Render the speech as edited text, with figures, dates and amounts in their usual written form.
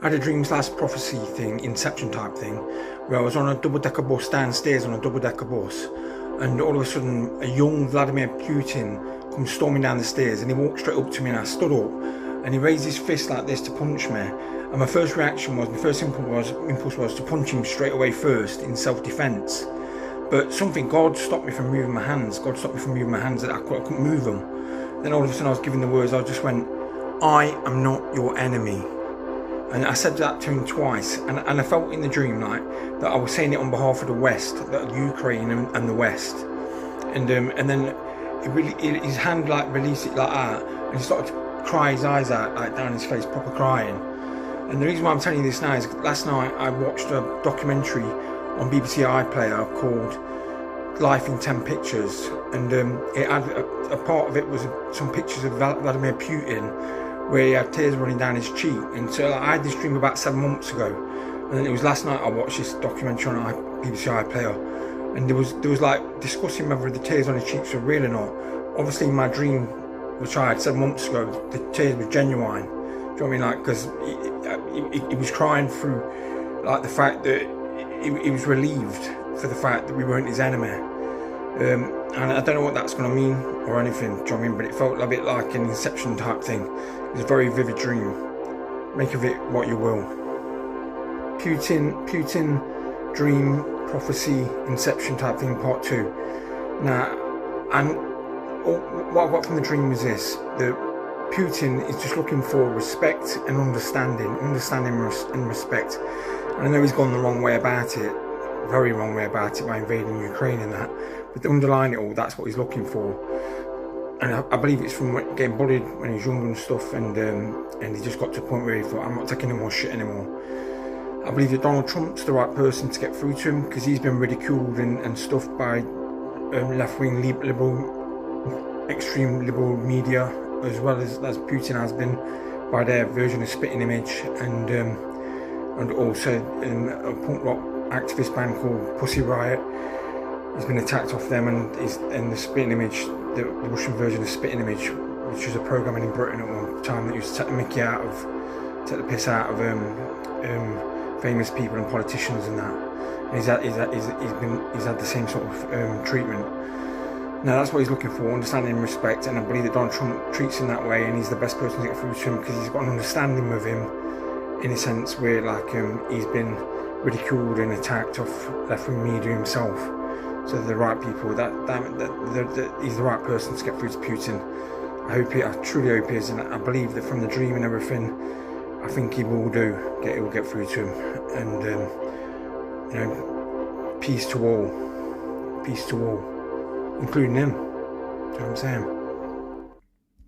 I had a dream/prophecy thing, inception type thing, where I was on a double-decker bus downstairs on a double-decker bus, and all of a sudden a young Vladimir Putin comes storming down the stairs, and he walked straight up to me, and I stood up, and he raised his fist like this to punch me. And my first impulse was to punch him straight away first in self-defense. But God stopped me from moving my hands. God stopped me from moving my hands, that I couldn't move them. Then all of a sudden I was given the words. I just went, "I am not your enemy." And I said that to him twice, and I felt in the dream like that I was saying it on behalf of the West, that Ukraine and the West. And then his hand like released it like that, and he started to cry his eyes out, like down his face, proper crying. And the reason why I'm telling you this now is last night I watched a documentary on BBC iPlayer called Life in 10 Pictures, and it had a part of it was some pictures of Vladimir Putin, where he had tears running down his cheek. And so I had this dream about 7 months ago, and then it was last night I watched this documentary on BBC iPlayer, and there was like discussing whether the tears on his cheeks were real or not. Obviously in my dream, which I had 7 months ago, the tears were genuine. Do you know what I mean? Like, because he was crying through like the fact that he was relieved for the fact that we weren't his enemy. And I don't know what that's going to mean or anything, do you know what I mean? But it felt a bit like an inception type thing. It was a very vivid dream. Make of it what you will. Putin dream, prophecy, inception type thing, part 2. Now, what I got from the dream was this: that Putin is just looking for respect and understanding and respect. And I know he's gone the wrong way about it, very wrong way about it, by invading Ukraine and that. But underlying it all, that's what he's looking for. And I believe it's from getting bullied when he was young and stuff, and he just got to a point where he thought, I'm not taking any more shit anymore. I believe that Donald Trump's the right person to get through to him, because he's been ridiculed and stuffed by left-wing extreme liberal media, as well as Putin has been, by their version of Spitting Image, and also a punk rock activist band called Pussy Riot. He's been attacked off them, and the Spitting Image, the Russian version of Spitting Image, which was a program in Britain at one time that used to take the piss out of famous people and politicians and that. And he's had the same sort of treatment. Now that's what he's looking for, understanding and respect, and I believe that Donald Trump treats him that way, and he's the best person to get through to him, because he's got an understanding with him, in a sense where like he's been ridiculed and attacked off left-wing media himself. So they're the right people. He's the right person to get through to Putin. I truly hope he is, and I believe that from the dream and everything, I think he will get through to him. And peace to all, including him. Do you know what I'm saying?